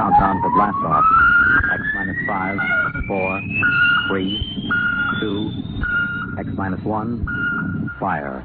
countdown for blast off. X minus 5, 4, 3, 2, X minus 1, fire.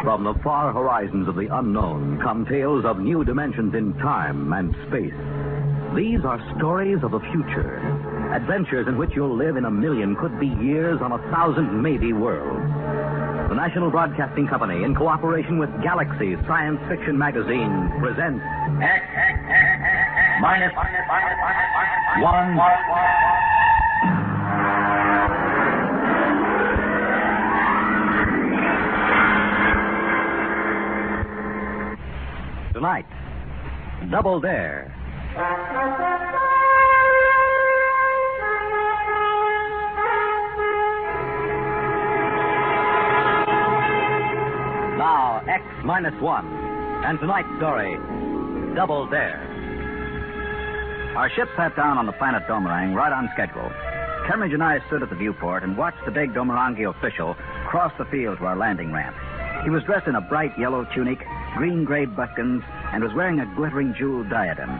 From the far horizons of the unknown come tales of new dimensions in time and space. These are stories of the future, adventures in which you'll live in a million, could be years, on 1,000 maybe worlds. The National Broadcasting Company, in cooperation with Galaxy Science Fiction Magazine, presents X minus 1. Tonight, Double Dare. Now, X minus 1. And tonight's story, Double Dare. Our ship sat down on the planet Domerang right on schedule. Kermage and I stood at the viewport and watched the big Domerangi official cross the field to our landing ramp. He was dressed in a bright yellow tunic, green-gray buskins, and was wearing a glittering jeweled diadem.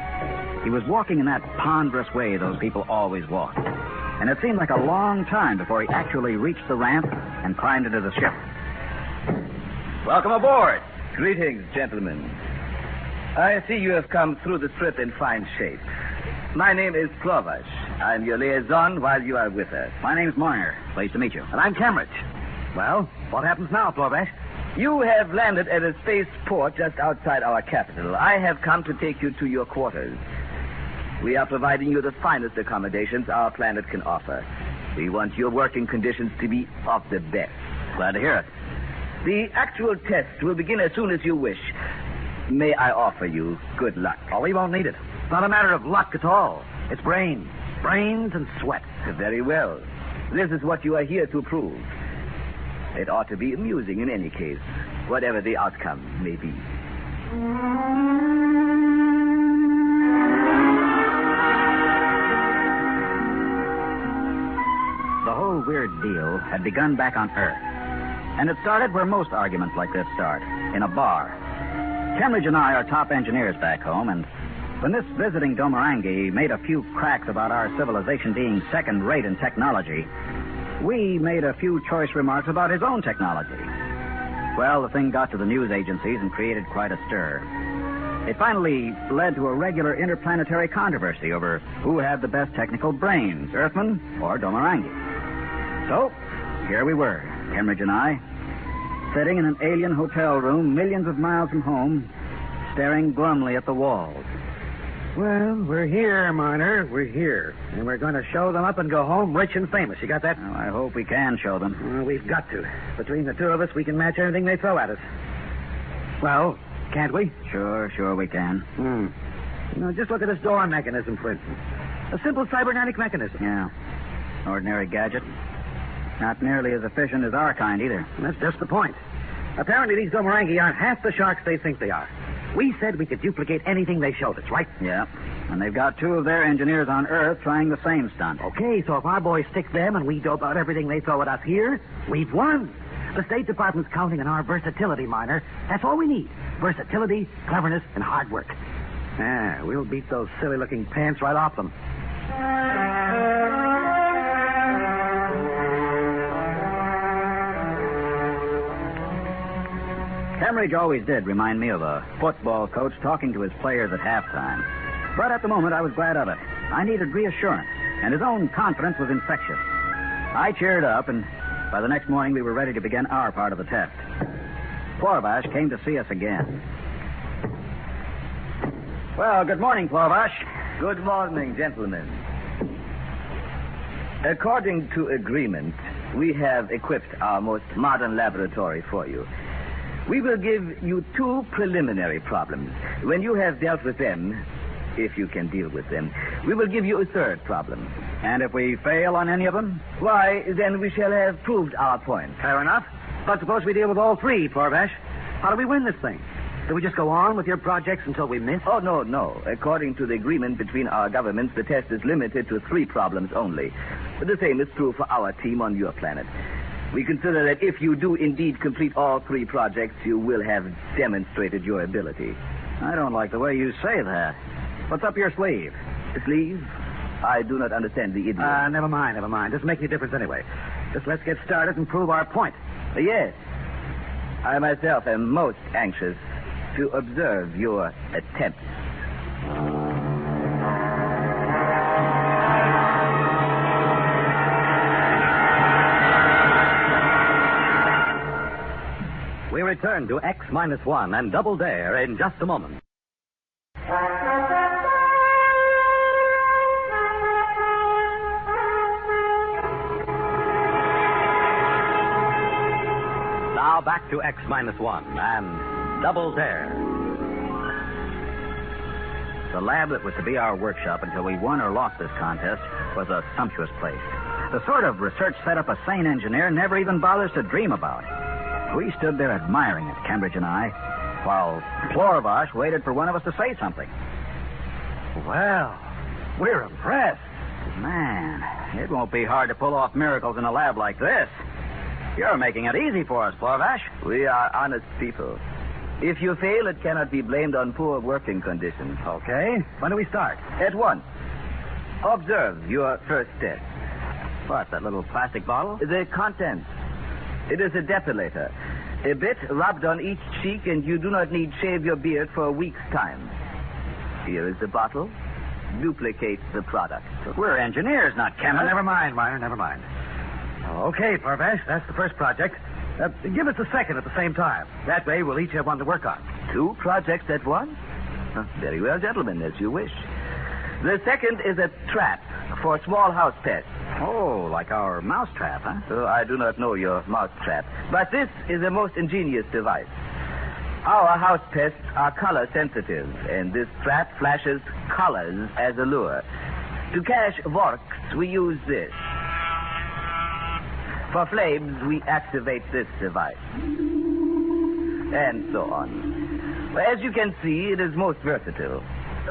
He was walking in that ponderous way those people always walk. And it seemed like a long time before he actually reached the ramp and climbed into the ship. Welcome aboard. Greetings, gentlemen. I see you have come through the trip in fine shape. My name is Plovash. I'm your liaison while you are with us. My name's Marner. Pleased to meet you. And I'm Cambridge. Well, what happens now, Plovash? You have landed at a spaceport just outside our capital. I have come to take you to your quarters. We are providing you the finest accommodations our planet can offer. We want your working conditions to be of the best. Glad to hear it. The actual test will begin as soon as you wish. May I offer you good luck? Oh, we won't need it. It's not a matter of luck at all. It's brains. Brains and sweat. Very well. This is what you are here to prove. It ought to be amusing in any case, whatever the outcome may be. The whole weird deal had begun back on Earth. And it started where most arguments like this start, in a bar. Cambridge and I are top engineers back home, and when this visiting Domerangi made a few cracks about our civilization being second-rate in technology, we made a few choice remarks about his own technology. Well, the thing got to the news agencies and created quite a stir. It finally led to a regular interplanetary controversy over who had the best technical brains, Earthmen or Domerangi. So, here we were, Cambridge and I, sitting in an alien hotel room millions of miles from home, staring glumly at the walls. Well, we're here, Marner. We're here. And we're going to show them up and go home rich and famous. You got that? Well, I hope we can show them. Well, we've got to. Between the two of us, we can match anything they throw at us. Well, can't we? Sure we can. You know, just look at this door mechanism, for instance. A simple cybernetic mechanism. Yeah. Ordinary gadget. Not nearly as efficient as our kind, either. And that's just the point. Apparently, these Domerangi aren't half the sharks they think they are. We said we could duplicate anything they showed us, right? Yeah. And they've got two of their engineers on Earth trying the same stunt. Okay, so if our boys stick them and we dope out everything they throw at us here, we've won. The State Department's counting on our versatility, Marner. That's all we need. Versatility, cleverness, and hard work. Ah, we'll beat those silly-looking pants right off them. Cambridge always did remind me of a football coach talking to his players at halftime. But at the moment, I was glad of it. I needed reassurance, and his own confidence was infectious. I cheered up, and by the next morning, we were ready to begin our part of the test. Plovash came to see us again. Well, good morning, Plovash. Good morning, gentlemen. According to agreement, we have equipped our most modern laboratory for you. We will give you two preliminary problems. When you have dealt with them, if you can deal with them, we will give you a third problem. And if we fail on any of them? Why, then we shall have proved our point. Fair enough. But suppose we deal with all three, Plorvash. How do we win this thing? Do we just go on with your projects until we miss? Oh, no. According to the agreement between our governments, the test is limited to 3 problems only. The same is true for our team on your planet. We consider that if you do indeed complete all 3 projects, you will have demonstrated your ability. I don't like the way you say that. What's up your sleeve? Sleeve? I do not understand the idiom. Never mind. Doesn't make any difference anyway. Just let's get started and prove our point. Yes. I myself am most anxious to observe your attempts. We return to X-1 and Double Dare in just a moment. Now back to X-1 and Double Dare. The lab that was to be our workshop until we won or lost this contest was a sumptuous place. The sort of research setup a sane engineer never even bothers to dream about. We stood there admiring it, Cambridge and I, while Plorvash waited for one of us to say something. Well, we're impressed. Man, it won't be hard to pull off miracles in a lab like this. You're making it easy for us, Plorvash. We are honest people. If you fail, it cannot be blamed on poor working conditions. Okay. When do we start? At once. Observe your first test. What, that little plastic bottle? The contents. It is a depilator. A bit rubbed on each cheek, and you do not need shave your beard for a week's time. Here is the bottle. Duplicate the product. But we're engineers, not chemists. Never mind, Minor, never mind. Okay, Plorvash, that's the first project. Give us the second at the same time. That way, we'll each have one to work on. 2 projects at once? Very well, gentlemen, as you wish. The second is a trap for small house pets. Oh, like our mouse trap, huh? So I do not know your mouse trap. But this is a most ingenious device. Our house pests are color sensitive, and this trap flashes colors as a lure. To catch vorks, we use this. For flames, we activate this device. And so on. As you can see, it is most versatile.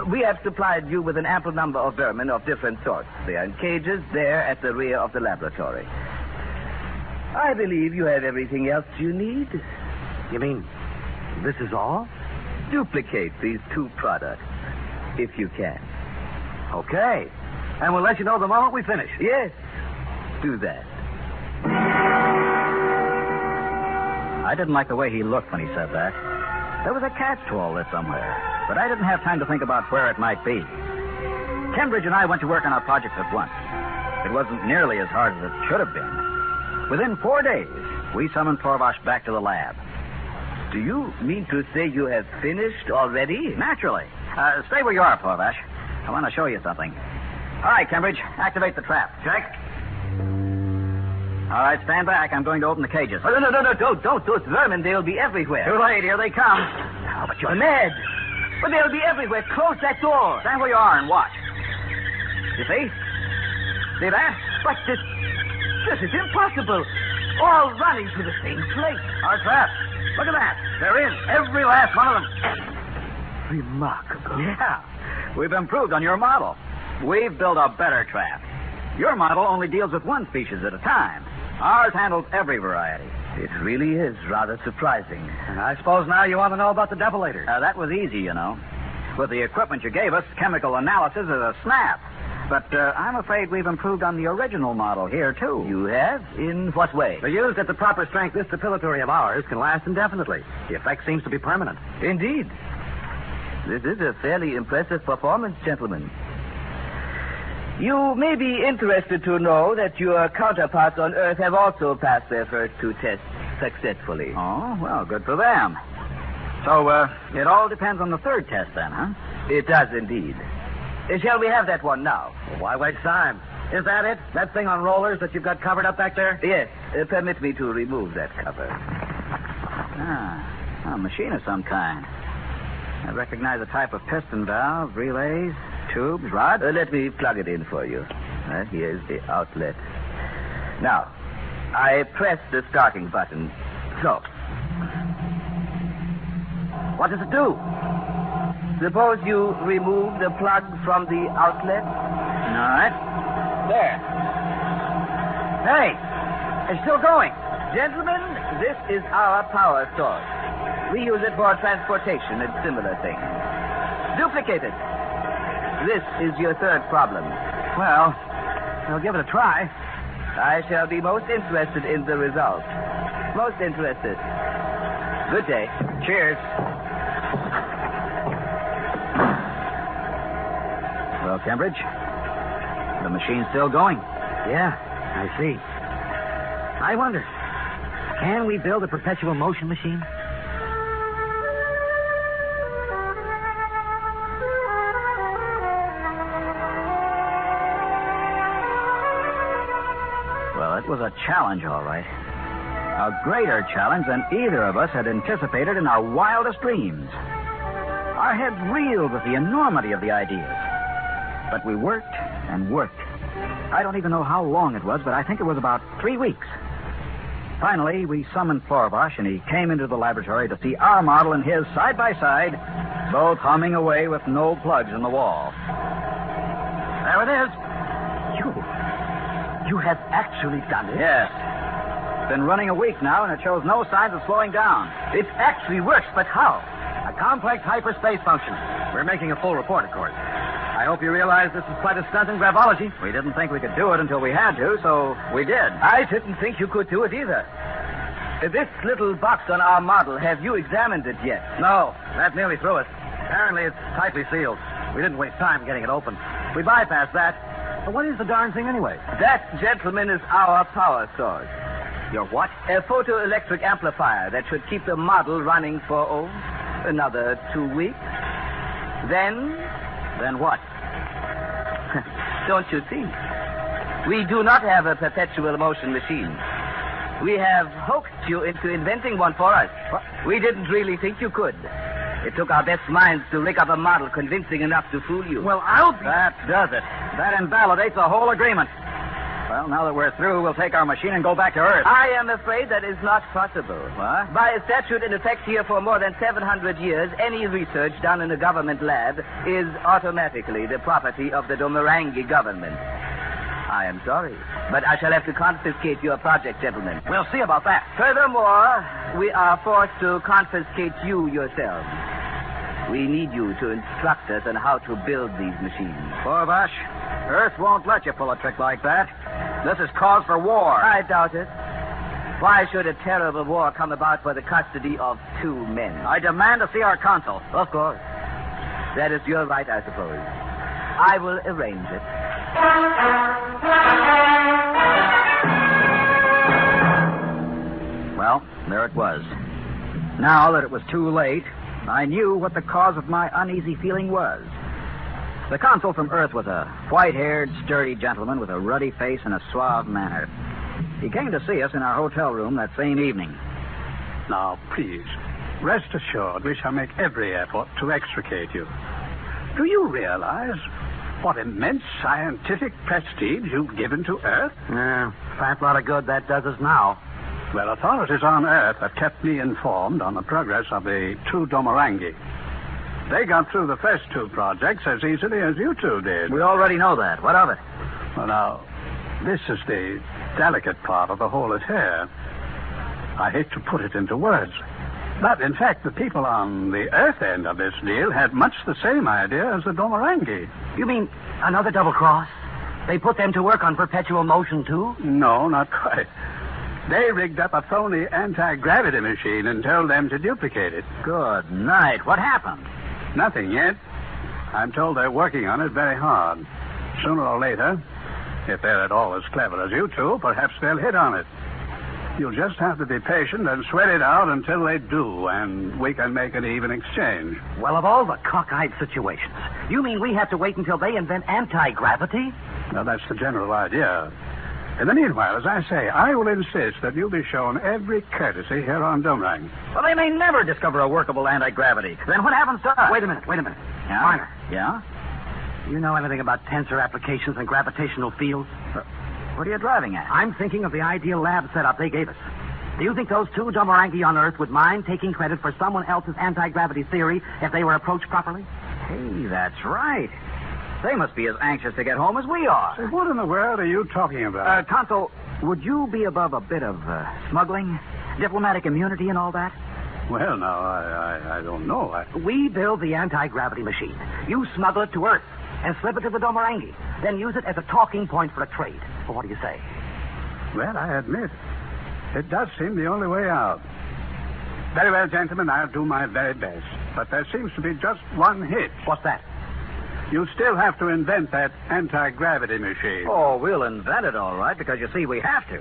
We have supplied you with an ample number of vermin of different sorts. They are in cages there at the rear of the laboratory. I believe you have everything else you need. You mean this is all? Duplicate these 2 products, if you can. Okay. And we'll let you know the moment we finish. Yes, do that. I didn't like the way he looked when he said that. There was a catch to all this somewhere, but I didn't have time to think about where it might be. Cambridge and I went to work on our project at once. It wasn't nearly as hard as it should have been. Within 4 days, we summoned Plorvash back to the lab. Do you mean to say you have finished already? Naturally. Stay where you are, Plorvash. I want to show you something. All right, Cambridge, activate the trap. Check. All right, stand back. I'm going to open the cages. Oh, no, don't. Those vermin, they'll be everywhere. Too late. Here they come. Oh, but you're mad. But they'll be everywhere. Close that door. Stand where you are and watch. You see? See that? But this is impossible. All running to the same place. Our trap. Look at that. They're in. Every last one of them. Remarkable. Yeah. We've improved on your model. We've built a better trap. Your model only deals with one species at a time. Ours handles every variety. It really is rather surprising. And I suppose now you want to know about the depilator. That was easy, you know. With the equipment you gave us, chemical analysis is a snap. But I'm afraid we've improved on the original model here, too. You have? In what way? For used at the proper strength, this depilatory of ours can last indefinitely. The effect seems to be permanent. Indeed. This is a fairly impressive performance, gentlemen. You may be interested to know that your counterparts on Earth have also passed their first 2 tests successfully. Oh, well, good for them. So, it all depends on the 3rd test then, huh? It does indeed. Shall we have that one now? Well, why waste time? Is that it? That thing on rollers that you've got covered up back there? Yes. Permit me to remove that cover. A machine of some kind. I recognize a type of piston valve, relays, tubes, rods. Let me plug it in for you. Here's the outlet. Now, I press the starting button. So. What does it do? Suppose you remove the plug from the outlet. All right. There. Hey, it's still going. Gentlemen, this is our power source. We use it for transportation and similar things. Duplicate it. This is your third problem. Well, we'll give it a try. I shall be most interested in the result. Most interested. Good day. Cheers. Well, Cambridge, the machine's still going. Yeah, I see. I wonder, can we build a perpetual motion machine? Well, it was a challenge, all right. A greater challenge than either of us had anticipated in our wildest dreams. Our heads reeled with the enormity of the ideas. But we worked and worked. I don't even know how long it was, but I think it was about 3 weeks. Finally, we summoned Florbosh, and he came into the laboratory to see our model and his side by side, both humming away with no plugs in the wall. There it is. You have actually done it? Yes. It's been running a week now, and it shows no signs of slowing down. It actually works, but how? A complex hyperspace function. We're making a full report, of course. I hope you realize this is quite a stunt in gravology. We didn't think we could do it until we had to, so we did. I didn't think you could do it either. This little box on our model, have you examined it yet? No, that's nearly through it. Apparently it's tightly sealed. We didn't waste time getting it open. We bypassed that. But what is the darn thing anyway? That, gentlemen, is our power source. Your what? A photoelectric amplifier that should keep the model running for, another 2 weeks. Then what? Don't you see? We do not have a perpetual motion machine. We have hoaxed you into inventing one for us. We didn't really think you could. It took our best minds to rig up a model convincing enough to fool you. Well, I'll be... That does it. That invalidates the whole agreement. Well, now that we're through, we'll take our machine and go back to Earth. I am afraid that is not possible. What? By a statute in effect here for more than 700 years, any research done in a government lab is automatically the property of the Domarangi government. I am sorry, but I shall have to confiscate your project, gentlemen. We'll see about that. Furthermore, we are forced to confiscate you yourselves. We need you to instruct us on how to build these machines. Florbosh, Earth won't let you pull a trick like that. This is cause for war. I doubt it. Why should a terrible war come about for the custody of 2 men? I demand to see our consul. Of course. That is your right, I suppose. I will arrange it. Well, there it was. Now that it was too late, I knew what the cause of my uneasy feeling was. The consul from Earth was a white-haired, sturdy gentleman with a ruddy face and a suave manner. He came to see us in our hotel room that same evening. Now, please, rest assured we shall make every effort to extricate you. Do you realize what immense scientific prestige you've given to Earth? Yeah, fat lot of good that does us now. Well, authorities on Earth have kept me informed on the progress of the 2 Domarangi. They got through the first 2 projects as easily as you 2 did. We already know that. What of it? Well, now, this is the delicate part of the whole affair. I hate to put it into words, but in fact, the people on the Earth end of this deal had much the same idea as the Domarangi. You mean another double cross? They put them to work on perpetual motion, too? No, not quite. They rigged up a phony anti-gravity machine and told them to duplicate it. Good night. What happened? Nothing yet. I'm told they're working on it very hard. Sooner or later, if they're at all as clever as you 2, perhaps they'll hit on it. You'll just have to be patient and sweat it out until they do, and we can make an even exchange. Well, of all the cockeyed situations, you mean we have to wait until they invent anti-gravity? Well, that's the general idea. In the meanwhile, as I say, I will insist that you be shown every courtesy here on Domerang. Well, they may never discover a workable anti-gravity. Then what happens to us? Wait a minute. Yeah? Minor. Yeah? You know anything about tensor applications and gravitational fields? What are you driving at? I'm thinking of the ideal lab setup they gave us. Do you think those two Domorangi on Earth would mind taking credit for someone else's anti-gravity theory if they were approached properly? Hey, that's right. They must be as anxious to get home as we are. Say, what in the world are you talking about? Tonto, would you be above a bit of smuggling, diplomatic immunity, and all that? Well, now, I don't know. We build the anti-gravity machine. You smuggle it to Earth and slip it to the Domorangi. Then use it as a talking point for a trade. Well, what do you say? Well, I admit, it does seem the only way out. Very well, gentlemen, I'll do my very best. But there seems to be just one hitch. What's that? You still have to invent that anti-gravity machine. Oh, we'll invent it all right, because you see, we have to.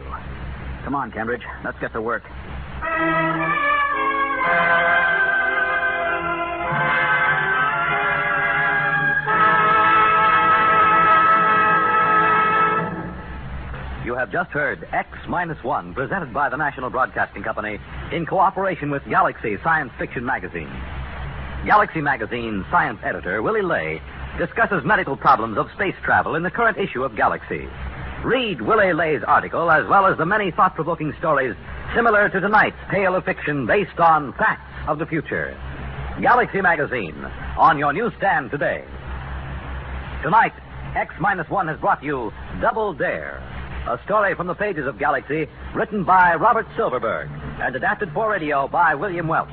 Come on, Cambridge. Let's get to work. You have just heard X-1, presented by the National Broadcasting Company in cooperation with Galaxy Science Fiction Magazine. Galaxy Magazine's science editor, Willie Lay, discusses medical problems of space travel in the current issue of Galaxy. Read Willie Lay's article, as well as the many thought-provoking stories similar to tonight's tale of fiction based on facts of the future. Galaxy Magazine, on your newsstand today. Tonight, X-1 has brought you Double Dare, a story from the pages of Galaxy, written by Robert Silverberg and adapted for radio by William Welch.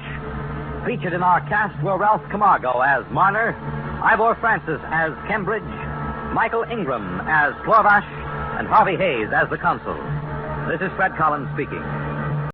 Featured in our cast were Ralph Camargo as Marner, Ivor Francis as Cambridge, Michael Ingram as Florbash, and Harvey Hayes as the consul. This is Fred Collins speaking.